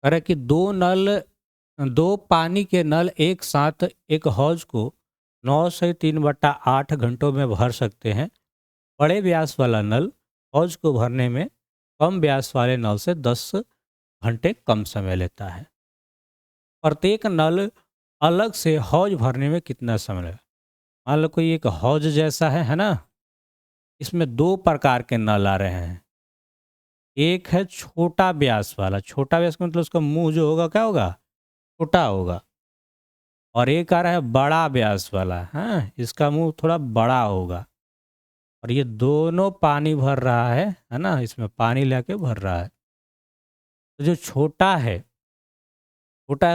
अरे कि दो पानी के नल एक साथ एक हौज को 9 से 3/8 घंटों में भर सकते हैं। बड़े व्यास वाला नल हौज को भरने में कम व्यास वाले नल से 10 घंटे कम समय लेता है। प्रत्येक नल अलग से हौज भरने में कितना समय लगेगा? मान लो कोई एक हौज जैसा है ना? इसमें 2 प्रकार के नल आ रहे हैं। एक है छोटा व्यास वाला, छोटा व्यास का मतलब उसका मुँह जो होगा क्या होगा? छोटा होगा। और एक आ रहा है बड़ा व्यास वाला, हाँ? इसका मुँह थोड़ा बड़ा होगा। और ये दोनों पानी भर रहा है ना? इसमें पानी लेके भर रहा है। तो जो छोटा है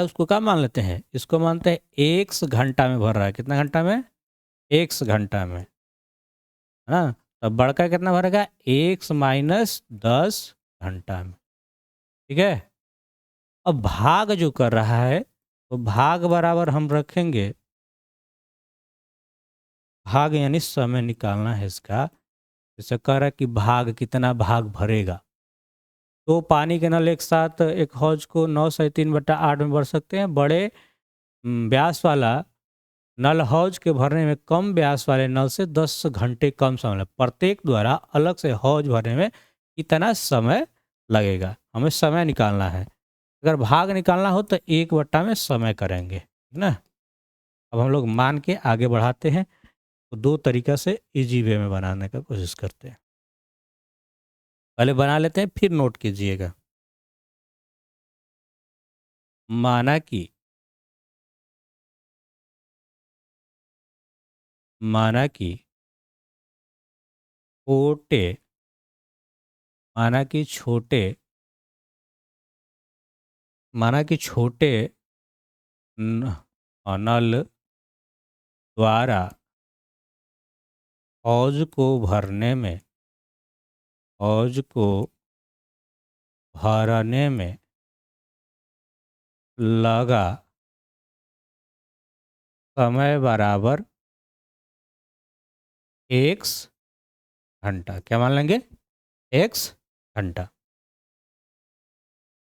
उसको क्या मान लेते हैं? इसको मानते हैं 1 घंटा में भर रहा है। कितना घंटा में? 1 घंटा में, है ना? तो बड़का कितना भरेगा? 1 माइनस 10 घंटा में, ठीक है? अब भाग जो कर रहा है, तो भाग बराबर हम रखेंगे, भाग यानी समय निकालना है इसका। जैसे कह रहा है कि भाग कितना भाग भरेगा। तो पानी के नल एक साथ एक हौज को 9 से 3/8 में भर सकते हैं। बड़े व्यास वाला नल हौज के भरने में कम व्यास वाले नल से 10 घंटे कम समय लगेगा। प्रत्येक द्वारा अलग से हौज भरने में कितना समय लगेगा? हमें समय निकालना है। अगर भाग निकालना हो तो 1/8 में समय करेंगे, है ना? अब हम लोग मान के आगे बढ़ाते हैं। तो 2 तरीका से इजी वे में बनाने का कोशिश करते हैं। पहले बना लेते हैं, फिर नोट कीजिएगा। माना कि माना कि छोटे माना कि छोटे माना कि छोटे नल द्वारा हौज को भरने में हौज को भरने में लगा समय बराबर x घंटा। क्या मान लेंगे? x घंटा।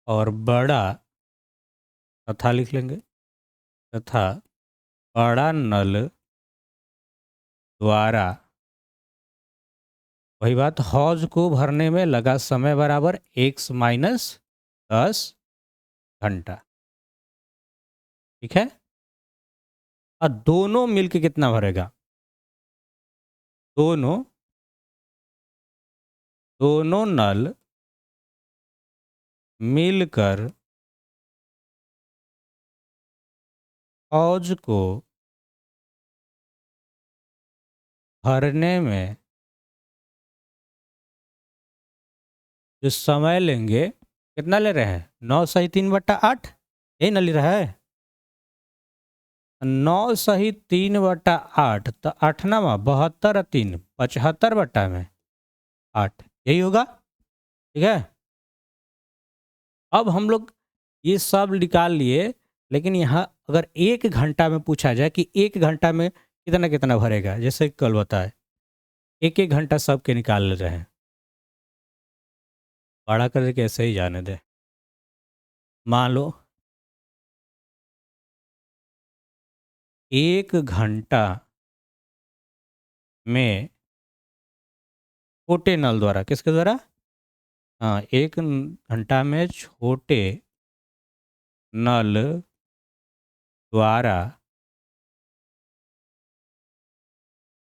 और बड़ा तथा लिख लेंगे, तथा बड़ा नल द्वारा वही बात, हौज को भरने में लगा समय बराबर x माइनस 10 घंटा, ठीक है? और दोनों मिलके कितना भरेगा? दोनों दोनों नल मिलकर हौज को भरने में जो समय लेंगे, कितना ले रहे हैं? 9 सही 3/8, यही ना ले रहा है? 9 सही 3/8, तो 8 नामा 72 और 3 75/8 में 8, यही होगा, ठीक है? अब हम लोग ये सब निकाल लिए, लेकिन यहाँ अगर 1 घंटा में पूछा जाए कि 1 घंटा में कितना कितना भरेगा, जैसे कल बताए, 1-1 घंटा सबके निकाल ले रहे हैं। बड़ा करके ऐसे ही जाने दे। मान लो 1 घंटा में छोटे नल द्वारा, किसके द्वारा? हाँ, 1 घंटा में छोटे नल द्वारा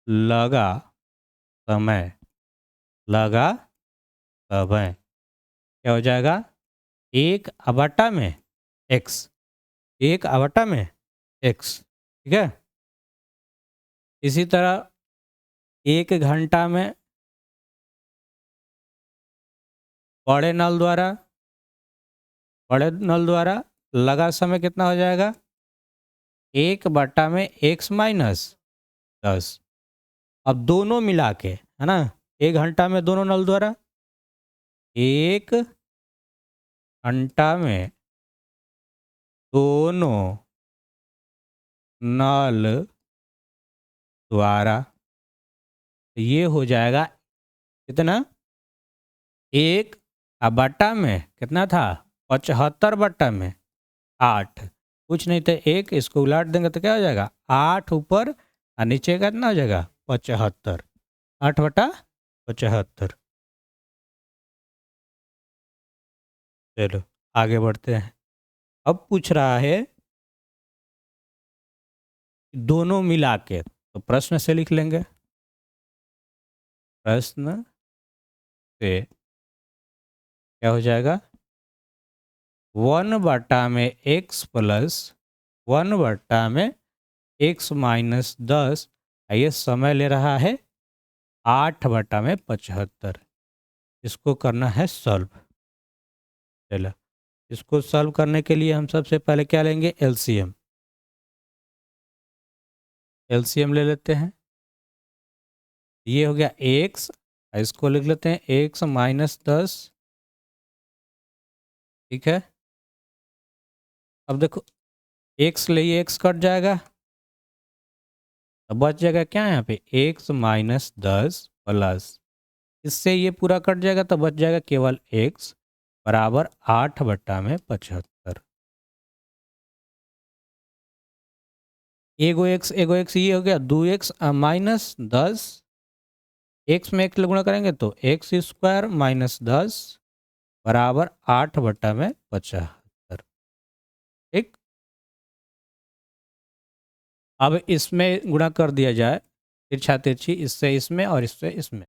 लगा समय लगा समय क्या हो जाएगा? 1/8 में x, 1/8 में x, ठीक है? इसी तरह 1 घंटा में बड़े नल द्वारा लगा समय कितना हो जाएगा? 1/8 में x माइनस 10। अब दोनों मिला के, है ना? 1 घंटा में दोनों नल द्वारा, 1 घंटा में दोनों नल द्वारा, ये हो जाएगा कितना? 1/8 में कितना था? 75/8 कुछ नहीं तो 1, इसको उलट देंगे तो क्या हो जाएगा 8 ऊपर और नीचे का कितना हो जाएगा 75, 8/75। चलो आगे बढ़ते हैं। अब पूछ रहा है दोनों मिला के, तो प्रश्न से लिख लेंगे। प्रश्न से क्या हो जाएगा 1/x प्लस 1/x-10, ये समय ले रहा है 8/75। इसको करना है सॉल्व। चलो इसको सॉल्व करने के लिए हम सबसे पहले क्या लेंगे एलसीएम। एलसीएम ले लेते हैं। ये हो गया x, इसको लिख लेते हैं x-10। ठीक है, अब देखो x ले x कट जाएगा, अब बच जाएगा क्या यहाँ पे x-10 प्लस, इससे ये पूरा कट जाएगा तो बच जाएगा केवल x बराबर 8/75। एगो x ये हो गया 2x -10, x में x गुणा करेंगे तो x² -10 बराबर 8/75। ठीक, अब इसमें गुणा कर दिया जाए तिरछा तिरछी, इससे इसमें और इससे इसमें,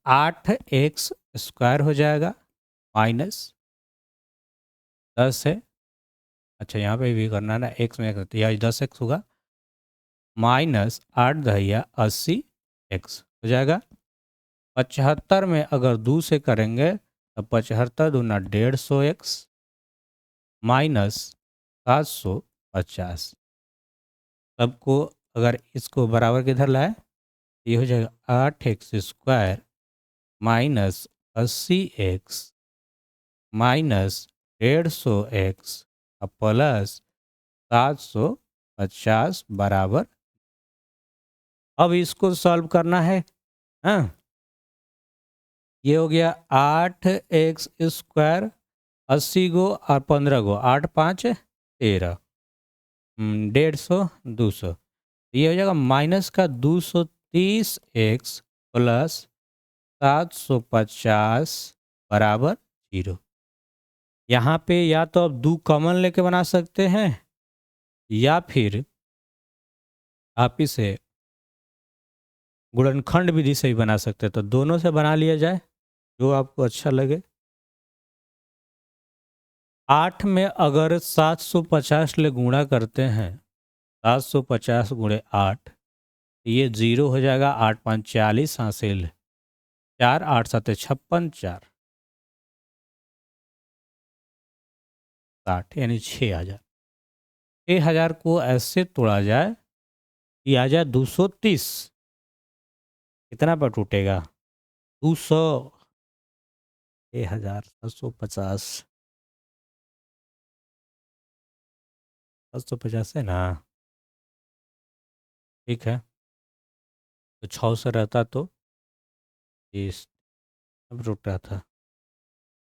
8x² हो जाएगा माइनस 10 है। अच्छा यहाँ पे भी करना है ना, x में x, यह 10x होगा माइनस 8×10 80x हो जाएगा। 75 में अगर 2 से करेंगे तो 75 दूना 150x माइनस 750। सबको अगर इसको बराबर के इधर लाए, ये हो जाएगा 8x² minus 80x minus 150x plus 750 बराबर। अब इसको सॉल्व करना है। हाँ, ये हो गया 8x², 80 गो और 15 गो, 8×5 13, 150 200, ये हो जाएगा माइनस का 230x प्लस 750 बराबर 0। यहाँ पे या तो आप 2 कॉमन लेके बना सकते हैं या फिर आप इसे गुणनखंड विधि से भी बना सकते हैं, तो दोनों से बना लिया जाए जो आपको अच्छा लगे। 8 में अगर 750 ले गुणा करते हैं, 750 गुणे 8, ये 0 हो जाएगा, 8×5 40 हासिल 4, 8 7 56 4 60 यानी 6000। 6000 को ऐसे तोड़ा जाए कि आ जाए 230, कितना पर टूटेगा 200, 1750, 750 है ना। ठीक है, तो 6 से रहता तो इस अब टूट रहा था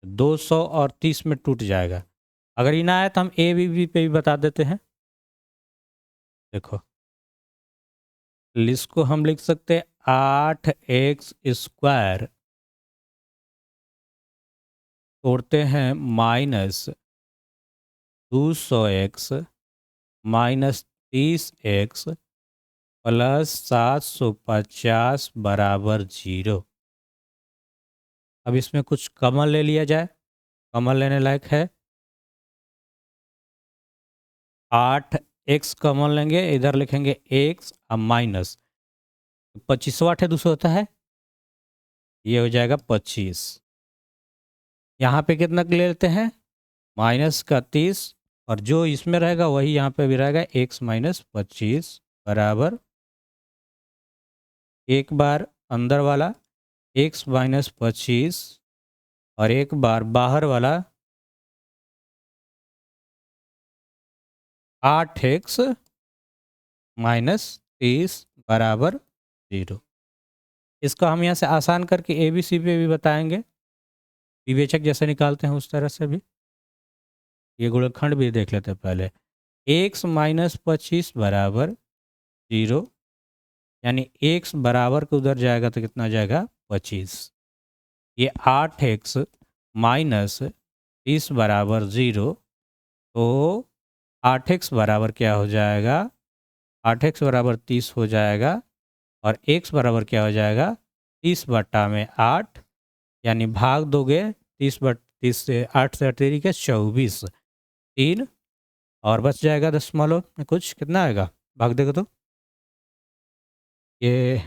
200 और 30 में टूट जाएगा। अगर ये ना आए तो हम ए बी पे भी बता देते हैं। देखो इसको हम लिख सकते हैं 8x² तोड़ते हैं minus 200x minus 30x plus 750 बराबर 0। अब इसमें कुछ कॉमन ले लिया जाए, कॉमन लेने लायक है। 8x कॉमन लेंगे, इधर लिखेंगे x अब माइनस 25 8 200 होता है, ये हो जाएगा 25। यहाँ पे कितना ले लेते हैं माइनस का 30, और जो इसमें रहेगा वही यहाँ पे भी रहेगा x माइनस 25 बराबर, एक बार अंदर वाला x माइनस 25 और एक बार बाहर वाला 8x माइनस 30 बराबर 0। इसका हम यहाँ से आसान करके ABC पे भी बताएंगे, विवेचक जैसे निकालते हैं उस तरह से भी। ये गुणनखंड भी देख लेते हैं पहले। x माइनस 25 बराबर 0, यानी x बराबर के उधर जाएगा तो कितना जाएगा 25। ये 8x माइनस 30 बराबर 0, तो 8x बराबर क्या हो जाएगा, 8x बराबर 30 हो जाएगा, और x बराबर क्या हो जाएगा 30/8, यानी भाग दोगे 30 से 8 से 8 के 24, 3 और बच जाएगा दशमलव में कुछ, कितना आएगा भाग देगा तो ये,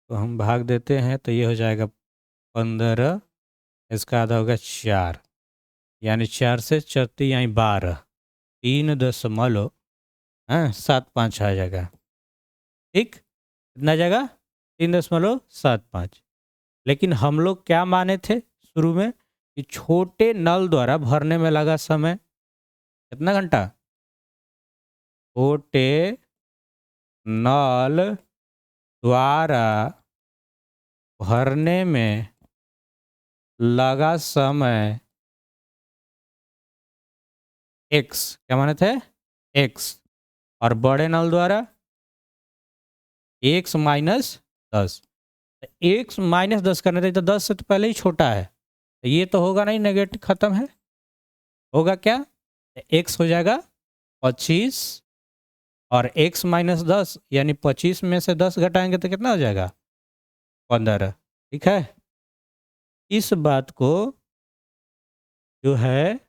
तो हम भाग देते हैं तो ये हो जाएगा 15, इसका आधा होगा 4, यानी 4 से 34 यानी 12, 3.75 आ जाएगा। ठीक, कितना आ जाएगा 3.75। लेकिन हम लोग क्या माने थे शुरू में कि छोटे नल द्वारा भरने में लगा समय कितना घंटा, छोटे नल द्वारा भरने में लगा समय x, क्या माने थे x, और बड़े नल द्वारा x माइनस 10। x माइनस 10 करने थे तो 10 से तो पहले ही छोटा है, तो ये तो होगा नहीं, नेगेटिव खत्म है, होगा क्या, x हो जाएगा 25, और x माइनस 10 यानी 25 में से 10 घटाएंगे तो कितना हो जाएगा 15। ठीक है, इस बात को जो है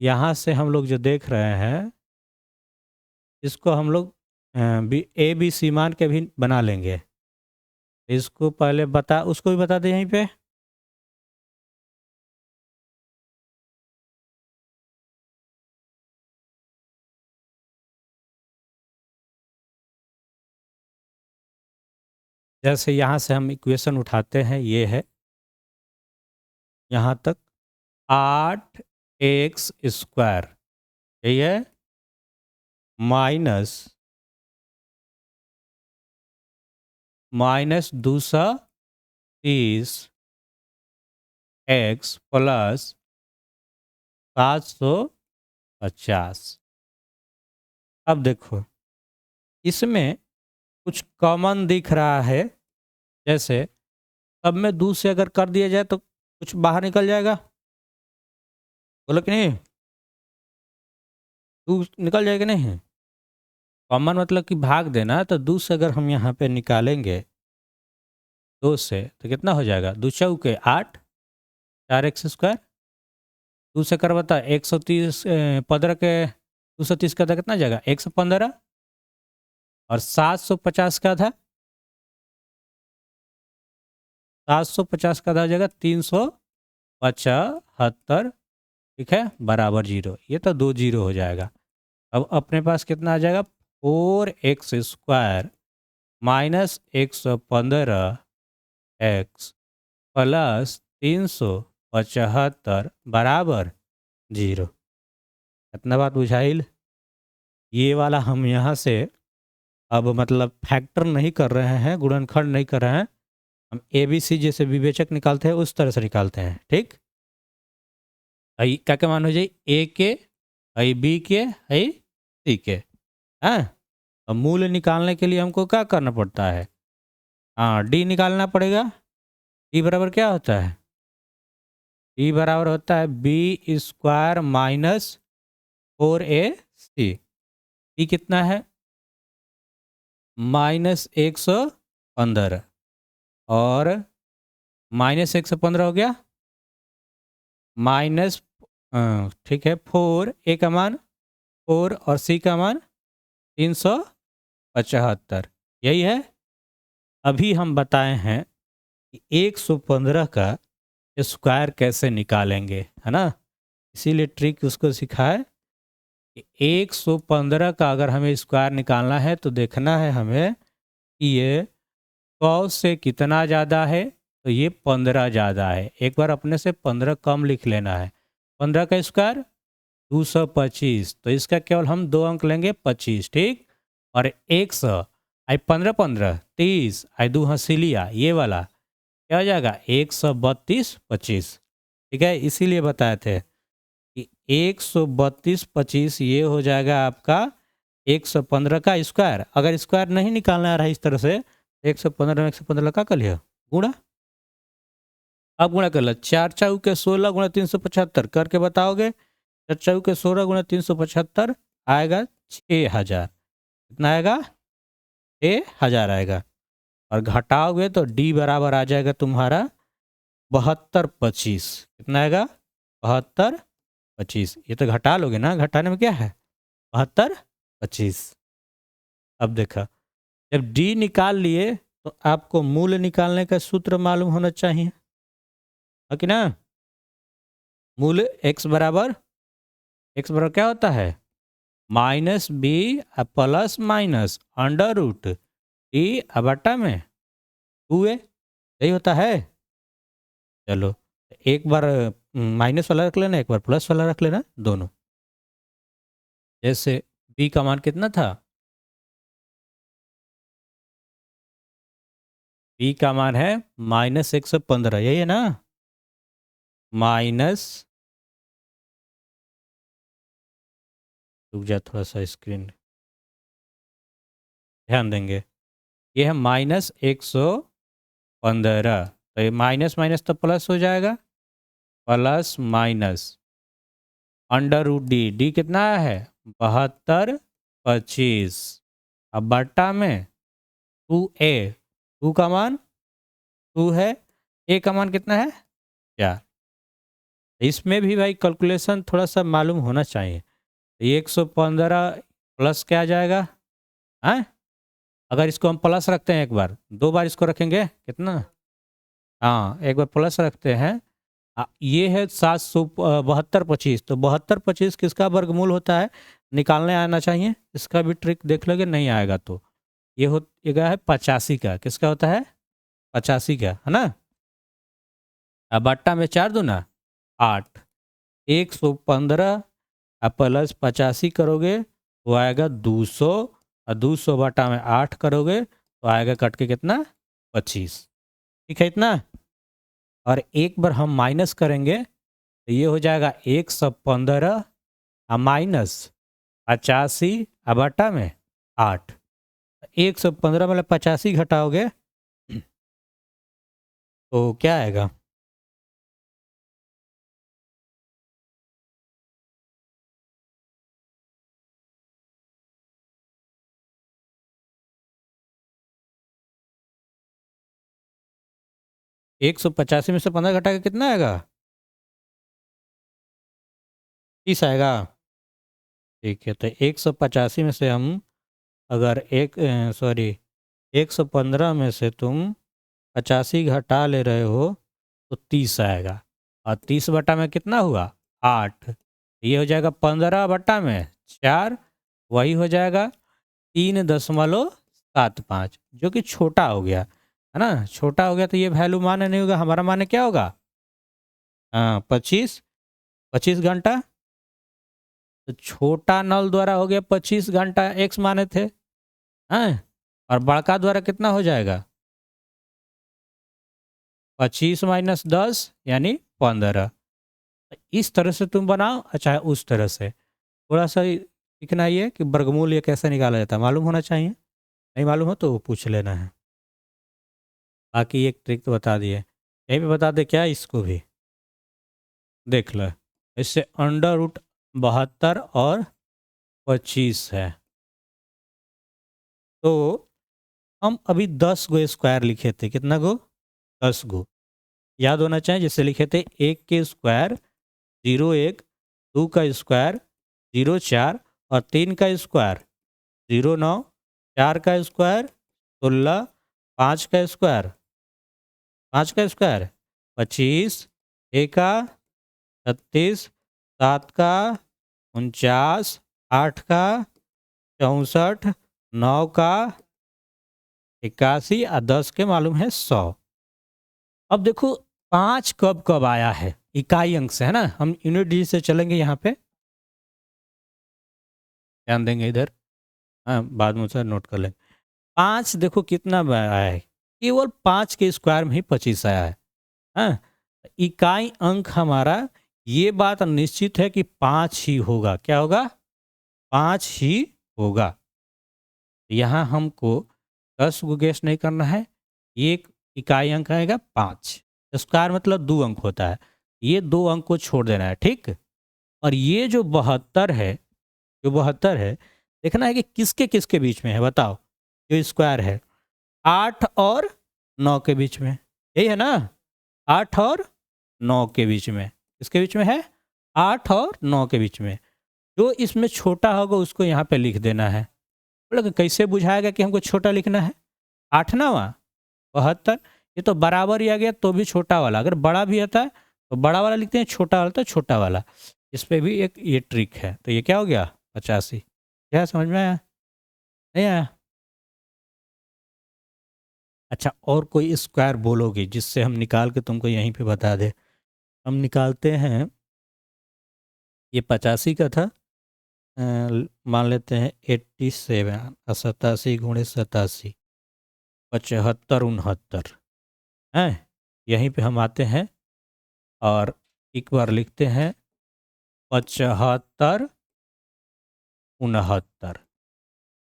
यहाँ से हम लोग जो देख रहे हैं, इसको हम लोग ए बी सी मान के भी बना लेंगे। इसको पहले बता, उसको भी बता दें यहीं पे। जैसे यहाँ से हम इक्वेशन उठाते हैं, ये है यहाँ तक 8x², यही है, माइनस 230x प्लस 750। अब देखो इसमें कुछ कॉमन दिख रहा है, जैसे सब में 2 से अगर कर दिया जाए तो कुछ बाहर निकल जाएगा, बोलो कि नहीं, 2 निकल जाएगा नहीं, कॉमन मतलब कि भाग देना, तो 2 से अगर हम यहाँ पे निकालेंगे 2 से तो कितना हो जाएगा, 2 चौके 8, 4x², 2 से कर बता 130, 15 के 230 का था कितना जाएगा 115, और 750 का था, 750 का था हो जाएगा 375। ठीक है, बराबर 0, ये तो 2 0 हो जाएगा। अब अपने पास कितना आ जाएगा 4x² माइनस 115x प्लस 375 बराबर 0। कितना बात बुझाइल। ये वाला हम यहाँ से अब मतलब फैक्टर नहीं कर रहे हैं, गुणनखंड नहीं कर रहे हैं, हम ए बी सी जैसे विवेचक निकालते हैं उस तरह से निकालते हैं। ठीक, आई क्या क्या मान हो जाए, ए के, आई बी के, आई सी के। हाँ, अब मूल निकालने के लिए हमको क्या करना पड़ता है, हाँ डी निकालना पड़ेगा। डी बराबर क्या होता है, डी बराबर होता है b² माइनस 4ac। डी कितना है -115, और -115 हो गया माइनस, ठीक है 4, ए का मान 4 और सी का मान 375, यही है। अभी हम बताए हैं कि 115 का स्क्वायर कैसे निकालेंगे, है ना, इसीलिए ट्रिक उसको सिखाए कि 115 का अगर हमें स्क्वायर निकालना है तो देखना है हमें कि ये 100 से कितना ज़्यादा है, तो ये 15 ज़्यादा है। एक बार अपने से 15 कम लिख लेना है। 15 का स्क्वायर 225, तो इसका केवल हम 2 अंक लेंगे 25। ठीक, और 100 आई 15 15 30 आई 2 हंसी लिया, ये वाला क्या हो जाएगा 132 25। ठीक है, इसीलिए बताए थे कि 132/25 ये हो जाएगा आपका 115 का स्क्वायर। अगर स्क्वायर नहीं निकालना आ रहा है इस तरह से, 115 में 115 का कर लिया गुणा। अब गुणा कर लो, 4 चौक के 16 गुणा 375 करके बताओगे। 4 चौक के 16 गुणा 375 आएगा 6000। कितना आएगा? 6000 आएगा। और घटाओगे तो डी बराबर आ जाएगा तुम्हारा 72/25। कितना आएगा? 72/25। ये तो घटा लोगे ना, घटाने में क्या है? 72/25। अब देखा, जब डी निकाल लिए तो आपको मूल निकालने का सूत्र मालूम होना चाहिए, है कि ना? मूल x बराबर क्या होता है? Minus B plus minus under root D बटा में 2a, यही होता है। चलो, एक बार माइनस वाला रख लेना, एक बार प्लस वाला रख लेना, दोनों। जैसे b का मान कितना था? b का मान है -115, यही है ना? माइनस, रुक जा थोड़ा सा, स्क्रीन ध्यान देंगे। ये है -115, तो ये माइनस माइनस तो प्लस हो जाएगा, plus minus under root D. D कितना है? 72/25। अब बट्टा में 2a, 2 का मान 2 है, a का मान कितना है? 4। इसमें भी भाई कैलकुलेशन थोड़ा सा मालूम होना चाहिए। 115 प्लस क्या आ जाएगा? हाँ, अगर इसको हम प्लस रखते हैं, एक बार 2 बार इसको रखेंगे, कितना? हाँ, एक बार प्लस रखते हैं। ये है 772/25, तो 72/25 किसका वर्गमूल होता है? निकालने आना चाहिए। इसका भी ट्रिक देख लोगे, नहीं आएगा तो ये क्या है? 85 का। किसका होता है? 85 का, है ना? अब बट्टा में 4 दूना 8, 115 प्लस 85 करोगे तो आएगा 200, और 200 बटा में 8 करोगे तो आएगा कट के कितना? 25। ठीक है इतना। और एक बार हम माइनस करेंगे तो ये हो जाएगा 115 माइनस 85 बटा में 8। 115 मतलब 85 घटाओगे तो क्या आएगा? 185 में से 15 घटा के कितना आएगा? 30 आएगा। ठीक है, तो 185 में से हम अगर 115 में से तुम 85 घटा ले रहे हो तो 30 आएगा। और 30 बटा में कितना हुआ? 8। ये हो जाएगा 15 बटा में 4, वही हो जाएगा 3.75, जो कि छोटा हो गया, है ना? छोटा हो गया तो ये वैल्यू मान्य नहीं होगा, हमारा मान्य क्या होगा? हाँ, 25 घंटा। तो छोटा नल द्वारा हो गया 25 घंटा, एक्स माने थे, हैं? और बड़का द्वारा कितना हो जाएगा? 25 माइनस 10 यानी 15। इस तरह से तुम बनाओ, अच्छा उस तरह से थोड़ा सा सीखना ही है कि वर्गमूल ये कैसे निकाला जाता है, मालूम होना चाहिए। नहीं मालूम हो तो पूछ लेना है। बाकी एक ट्रिक तो बता दिए, यहीं पे बता दे क्या इसको भी देख लो। इससे अंडर रूट 72 और 25 है। तो हम अभी 10 गो स्क्वायर लिखे थे, कितना गो? 10 गो। याद होना चाहिए, जैसे लिखे थे 1 के स्क्वायर 0 1, 2 का स्क्वायर 0 4, और 3 का स्क्वायर 0 9, 4 का स्क्वायर 16, 5 का स्क्वायर 25, 6 का 36, 7 का 49, 8 का 64, 9 का 81, और 10 के मालूम है 100। अब देखो 5 कब कब आया है? इकाई अंक से, है ना? हम यूनिट डिजिट से चलेंगे यहाँ पे, ध्यान देंगे इधर। हाँ, बाद में उसे नोट कर लेंगे। 5 देखो कितना आया है, केवल 5 के स्क्वायर में ही 25 आया है। हाँ, इकाई अंक हमारा ये बात निश्चित है कि 5 ही होगा। क्या होगा? 5 ही होगा। यहाँ हमको 10 को गेस नहीं करना है। एक इकाई अंक आएगा 5। स्क्वायर मतलब 2 अंक होता है। ये 2 अंक को छोड़ देना है, ठीक? और ये जो 72 है, जो 72 है, देखना है कि किसके-किसके बीच में है बताओ? जो स्क्वायर है, 8 और 9 के बीच में। यही है ना? 8 और 9 के बीच में। किसके बीच में है? 8 और 9 के बीच में। जो इसमें छोटा होगा उसको यहाँ पे लिख देना है। बोले कैसे बुझाएगा कि हमको छोटा लिखना है? 8 9वां 72, ये तो बराबर ही आ गया तो भी छोटा वाला। अगर बड़ा भी आता है तो बड़ा वाला लिखते हैं, छोटा वाला तो छोटा वाला। इस पे भी एक ये ट्रिक है। तो ये क्या हो गया? 85। क्या समझ में आया? नहीं आया? अच्छा, और कोई स्क्वायर बोलोगे जिससे हम निकाल के तुमको यहीं पे बता दें? हम निकालते हैं, ये 85 का था। मान लेते हैं 87, 87 गुणे 87, 75 69 हैं। यहीं पे हम आते हैं और एक बार लिखते हैं 75 69।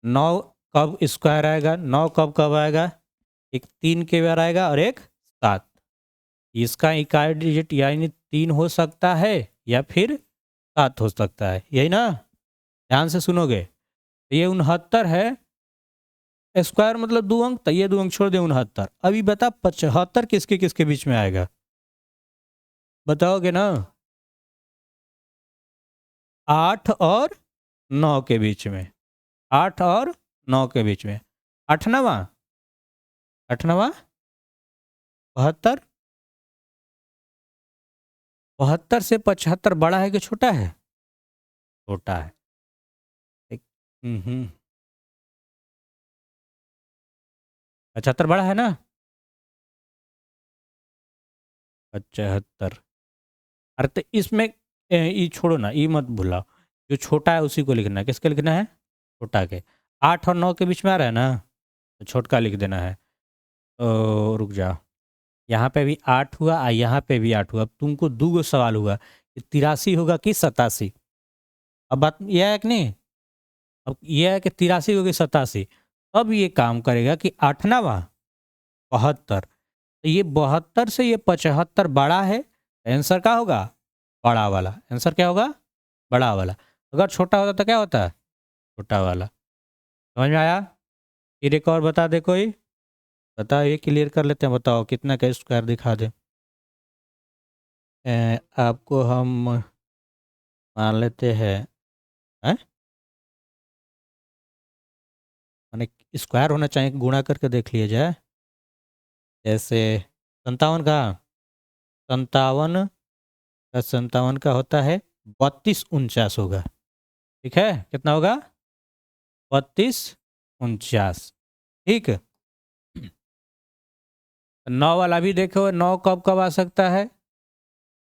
9 कब स्क्वायर आएगा? 9 कब कब आएगा? एक 3 के बार आएगा और एक 7। इसका इकाई डिजिट यानी 3 हो सकता है या फिर 7 हो सकता है। यही ना? ध्यान से सुनोगे। तो ये 69 है। स्क्वायर मतलब 2 अंक, तो ये 2 अंक छोड़ दे 69। अभी बता 75 किसके किसके बीच में आएगा? बताओगे ना? 8 और 9 के बीच में। 8 और 9 के बीच में। 8वां 8वां 72। 72 से 75 बड़ा है कि छोटा है? छोटा है। एक- हम्म 75 बड़ा है ना? 75। अरे तो इसमें ये छोड़ो ना, ये मत भूलाओ। जो छोटा है उसी को लिखना है। किसके लिखना है? छोटा के। 8 और 9 के बीच में आ रहा है ना, तो छोटका लिख देना है। तो रुक जाओ, यहाँ पे भी 8 हुआ और यहाँ पे भी 8 हुआ। अब तुमको दो गो सवाल हुआ कि 83 होगा कि 87। अब बात यह है कि नहीं? अब यह है कि 83 होगी 87। अब ये काम करेगा कि 8वां 72। तो ये 72 से ये 75 बड़ा है। आंसर क्या होगा? बड़ा वाला। आंसर क्या होगा? बड़ा वाला। अगर छोटा होता तो क्या होता है? छोटा वाला। समझ में आया? फिर एक और बता दे कोई। बताओ, ये क्लियर कर लेते हैं। बताओ कितना का स्क्वायर दिखा दे। आपको हम मान लेते हैं, हैं? माने स्क्वायर होना चाहिए, गुणा करके देख लिया जाए। जैसे 57 का 57 का 57 का होता है 32 49 होगा। ठीक है? कितना होगा? 32 49। ठीक। 9 वाला भी देखो, 9 कब कब आ सकता है?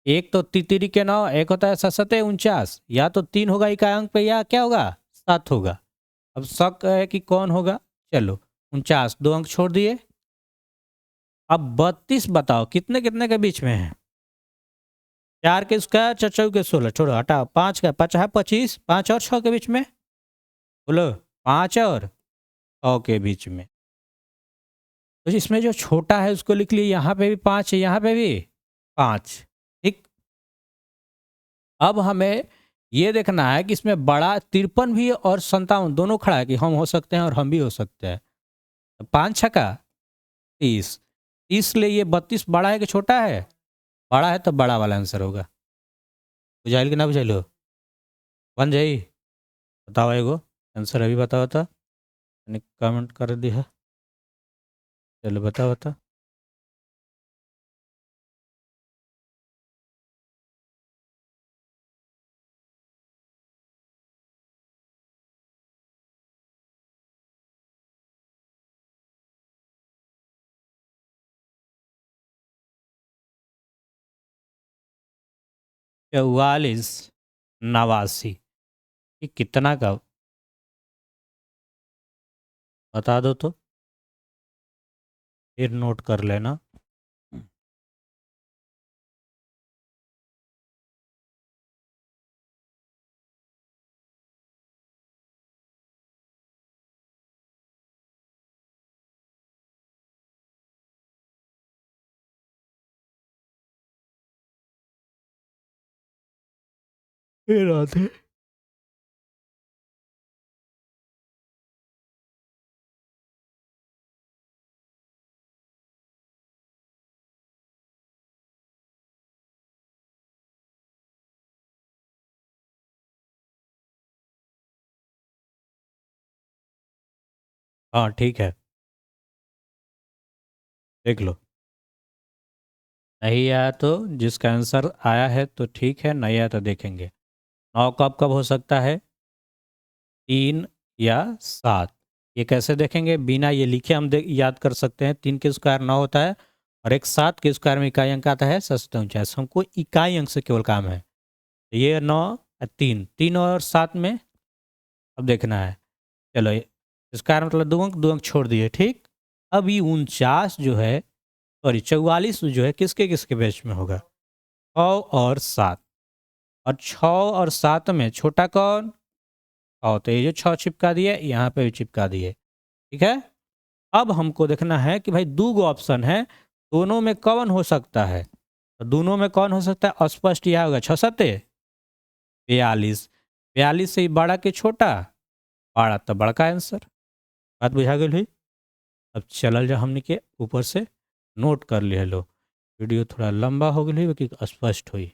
एक तो तितरी के 9, एक होता है 7 49। या तो 3 होगा इकाई अंक पे या क्या होगा? 7 होगा। अब शक है कि कौन होगा। चलो 49, 2 अंक छोड़ दिए। अब 32 बताओ कितने कितने के बीच में है? 4 के स्क्वायर, 4 के 16, छोड़ो हटाओ। 5 का 5 है 25, 5 और 6 के बीच में। बोलो 5 और 6 के बीच में। तो इसमें जो छोटा है उसको लिख लिए। यहाँ पे भी 5 है, यहाँ पे भी 5। ठीक। अब हमें ये देखना है कि इसमें बड़ा 53 भी और 57 दोनों खड़ा है कि हम हो सकते हैं और हम भी हो सकते हैं। 5 छका 30। 30 ले ये 32 बड़ा है कि छोटा है? बड़ा है तो बड़ा वाला आंसर होगा। बुझाइल कि ना बुझाइल हो? बन जाई। बताओ एगो आंसर अभी बताओ तो। मैंने कमेंट कर दिया। चलो बताओ बताओ। चौवालीस 89, ये कितना का? बता दो तो, फिर नोट कर लेना। हे राधे। हाँ ठीक है, देख लो। नहीं आया तो जिसका आंसर आया है तो ठीक है, नहीं आया तो देखेंगे। 9 कब कब हो सकता है? 3 या 7। ये कैसे देखेंगे? बिना ये लिखे हम याद कर सकते हैं। 3 के स्क्वायर 9 होता है और एक 7 के स्क्वायर में इकाई अंक आता है 749। हमको इकाई अंक से केवल काम है। तो ये 9 3, 3 और 7 में अब देखना है। चलो स्क्वायर मतलब 2 अंक, 2 अंक छोड़ दिए, ठीक। अब ये 49 जो है, सॉरी 44 जो है, किसके किसके बेच में होगा? 6 और 7। और 6 और 7 में छोटा कौन? और तो ये जो 6 चिपका दिए, यहाँ पे भी चिपका दिए, ठीक है। अब हमको देखना है कि भाई दो गो ऑप्शन है, दोनों में कौन हो सकता है। तो दोनों में कौन हो सकता है? स्पष्ट यह होगा 6 सत्ते 42। 42 से ही बड़ा के छोटा, बड़ा तो बड़का आंसर। बात बुझा गई हुई। अब चलल जा हमने के ऊपर से नोट कर लिया लो। वीडियो थोड़ा लंबा हो गई, स्पष्ट हुई।